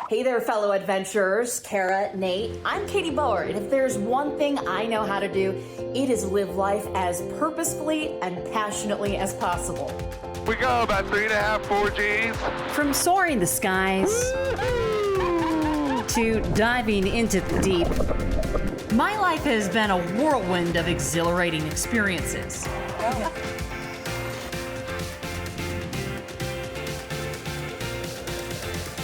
Hey there, fellow adventurers. Kara, Nate, I'm Katie Boer, and if there's one thing I know how to do, it is live life as purposefully and passionately as possible. We go about 3.5, 4 Gs. From soaring the skies to diving into the deep, my life has been a whirlwind of exhilarating experiences.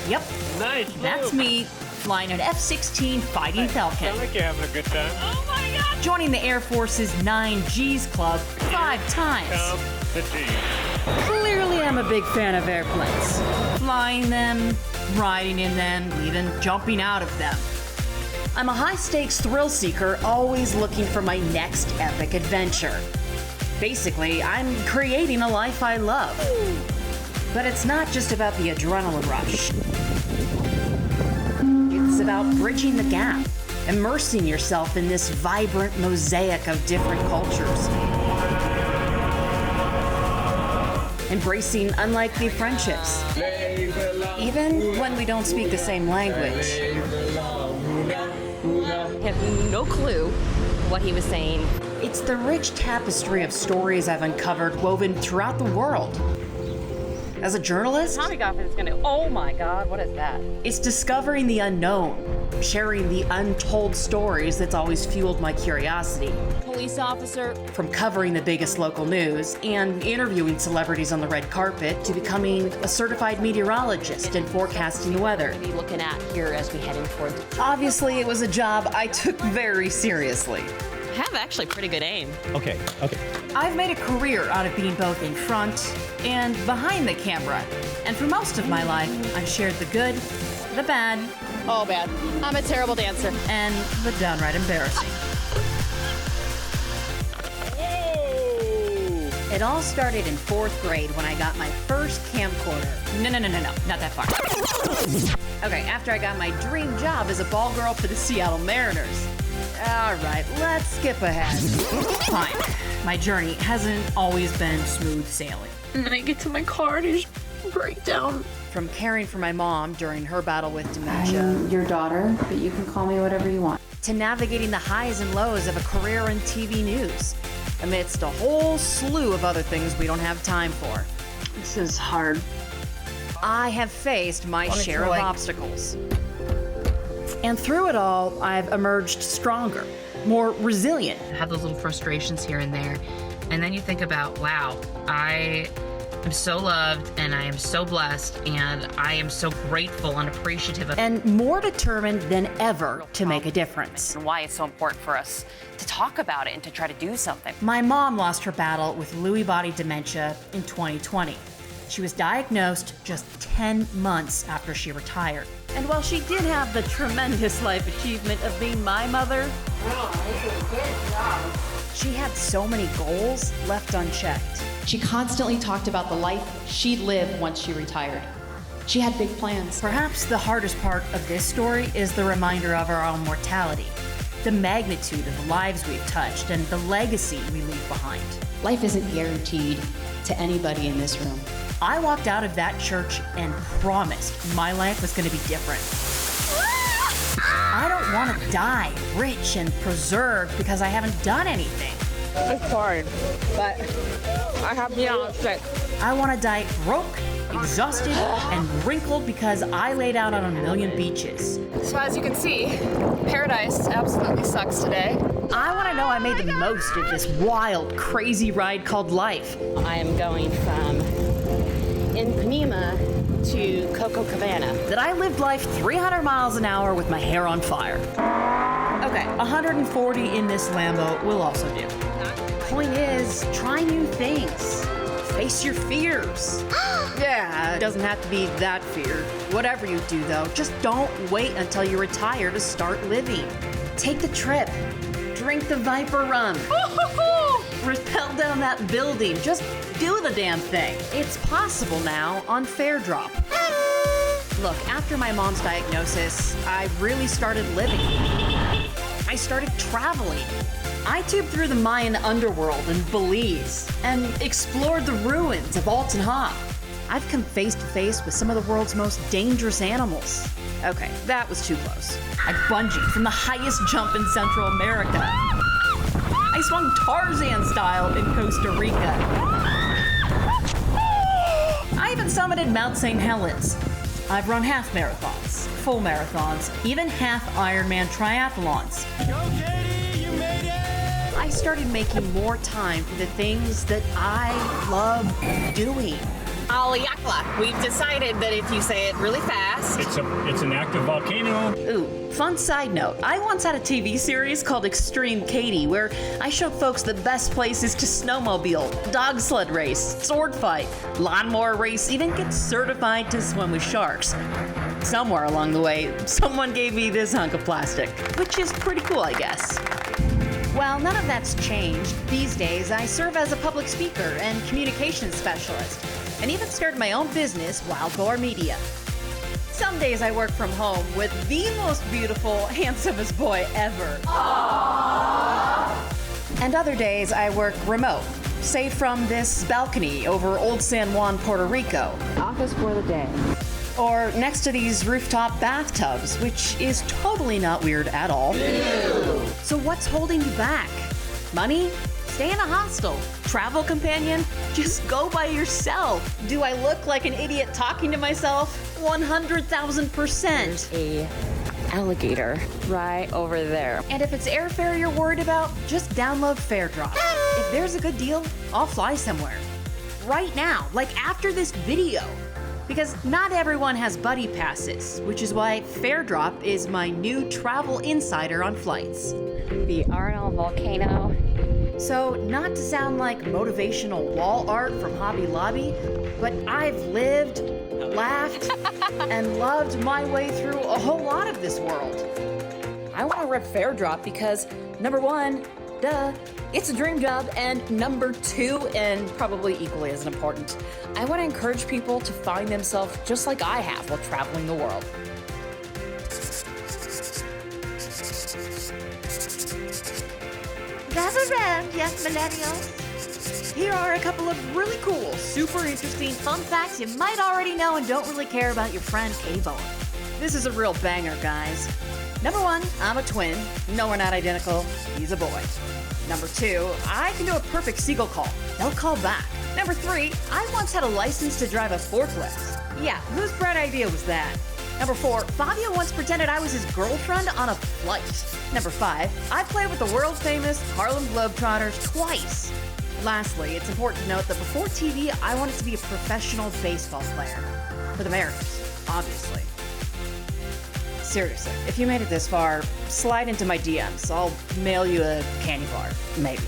Yep, Nice. that's me flying an F-16 Fighting Falcon, Sound like you're having a good time. oh my God, joining the Air Force's 9Gs Club 5 times. Count the G's. Clearly, I'm a big fan of airplanes. Flying them, riding in them, even jumping out of them. I'm a high-stakes thrill seeker, always looking for my next epic adventure. Basically, I'm creating a life I love. But it's not just about the adrenaline rush. It's about bridging the gap, immersing yourself in this vibrant mosaic of different cultures. Embracing unlikely friendships, even when we don't speak the same language. I have no clue what he was saying. It's the rich tapestry of stories I've uncovered woven throughout the world. As a journalist, Tommy Goffman's gonna. Oh my God, what is that? it's discovering the unknown, sharing the untold stories that's always fueled my curiosity. Police officer. From covering the biggest local news and interviewing celebrities on the red carpet to becoming a certified meteorologist and forecasting the weather. Be looking at here as we heading towards. Obviously, it was a job I took very seriously. I have actually pretty good aim. Okay. I've made a career out of being both in front and behind the camera. And for most of my life, I've shared the good, the bad, Oh, bad. I'm a terrible dancer. and the downright embarrassing. It all started in 4th grade when I got my first camcorder. No, not that far. Okay, after I got my dream job as a ball girl for the Seattle Mariners. All right, let's skip ahead. Fine. My journey hasn't always been smooth sailing. And then I get to my car and I just break down. From caring for my mom during her battle with dementia, I'm your daughter, but you can call me whatever you want. to navigating the highs and lows of a career in TV news, amidst a whole slew of other things we don't have time for. This is hard. I have faced my share of obstacles. And through it all, I've emerged stronger, more resilient. Have those little frustrations here and there. And then you think about, wow, I am so loved and I am so blessed and I am so grateful and appreciative of And more determined than ever to make a difference. And why it's so important for us to talk about it and to try to do something. My mom lost her battle with Lewy body dementia in 2020. She was diagnosed just 10 months after she retired. And while she did have the tremendous life achievement of being my mother, she had so many goals left unchecked. She constantly talked about the life she'd live once she retired. She had big plans. Perhaps the hardest part of this story is the reminder of our own mortality, the magnitude of the lives we've touched, and the legacy we leave behind. Life isn't guaranteed to anybody in this room. I walked out of that church and promised my life was going to be different. I don't want to die rich and preserved because I haven't done anything. It's hard, but I have to be honest. I want to die broke, exhausted, and wrinkled because I laid out on a million beaches. So as you can see, paradise absolutely sucks today. I want to know I made the most of this wild, crazy ride called life. I am going from Ipanema to Coco Cabana. That I lived life 300 miles an hour with my hair on fire. Okay, 140 in this Lambo will also do. Point is, try new things. Face your fears. Yeah, it doesn't have to be that fear. Whatever you do, though, just don't wait until you retire to start living. Take the trip. Drink the Viper rum. Rappel down that building. Just do the damn thing. It's possible now on FareDrop. Look, after my mom's diagnosis, I really started living. I started traveling. I tubed through the Mayan underworld in Belize and explored the ruins of Alton Hop. I've come face to face with some of the world's most dangerous animals. Okay, that was too close. I bungeed from the highest jump in Central America. I swung Tarzan style in Costa Rica. I even summited Mount St. Helens. I've run half marathons, full marathons, even half Ironman triathlons. I started making more time for the things that I love doing. Alayakla. We've decided that if you say it really fast. It's an active volcano. Ooh, fun side note. I once had a TV series called Extreme Katie where I showed folks the best places to snowmobile, dog sled race, sword fight, lawnmower race, even get certified to swim with sharks. Somewhere along the way, someone gave me this hunk of plastic, which is pretty cool, I guess. Well, none of that's changed. These days, I serve as a public speaker and communications specialist, and even started my own business, wildboermedia. Some days I work from home with the most beautiful, handsomest boy ever. Aww. And other days I work remote, say from this balcony over Old San Juan, Puerto Rico. Office for the day. Or next to these rooftop bathtubs, which is totally not weird at all. Ew. So what's holding you back? Money? Stay in a hostel. Travel companion? Just go by yourself. Do I look like an idiot talking to myself? 100,000%. A alligator right over there. And if it's airfare you're worried about, just download FareDrop. If there's a good deal, I'll fly somewhere. Right now, like after this video. Because not everyone has buddy passes, which is why FareDrop is my new travel insider on flights. The Arnold volcano. So, not to sound like motivational wall art from Hobby Lobby, but I've lived, laughed, and loved my way through a whole lot of this world. I want to rep FareDrop because, number one, duh, it's a dream job, and number two, and probably equally as important, I want to encourage people to find themselves just like I have while traveling the world. Gather round, young millennials. Here are a couple of really cool, super interesting fun facts you might already know and don't really care about your friend Katie Boer. This is a real banger, guys. Number one, I'm a twin. No, we're not identical. He's a boy. Number two, I can do a perfect seagull call. They'll call back. Number three, I once had a license to drive a forklift. Yeah, whose bright idea was that? Number four, Fabio once pretended I was his girlfriend on a flight. Number five, I played with the world-famous Harlem Globetrotters twice. Lastly, it's important to note that before TV, I wanted to be a professional baseball player. For the Mariners, obviously. Seriously, if you made it this far, slide into my DMs. I'll mail you a candy bar, maybe.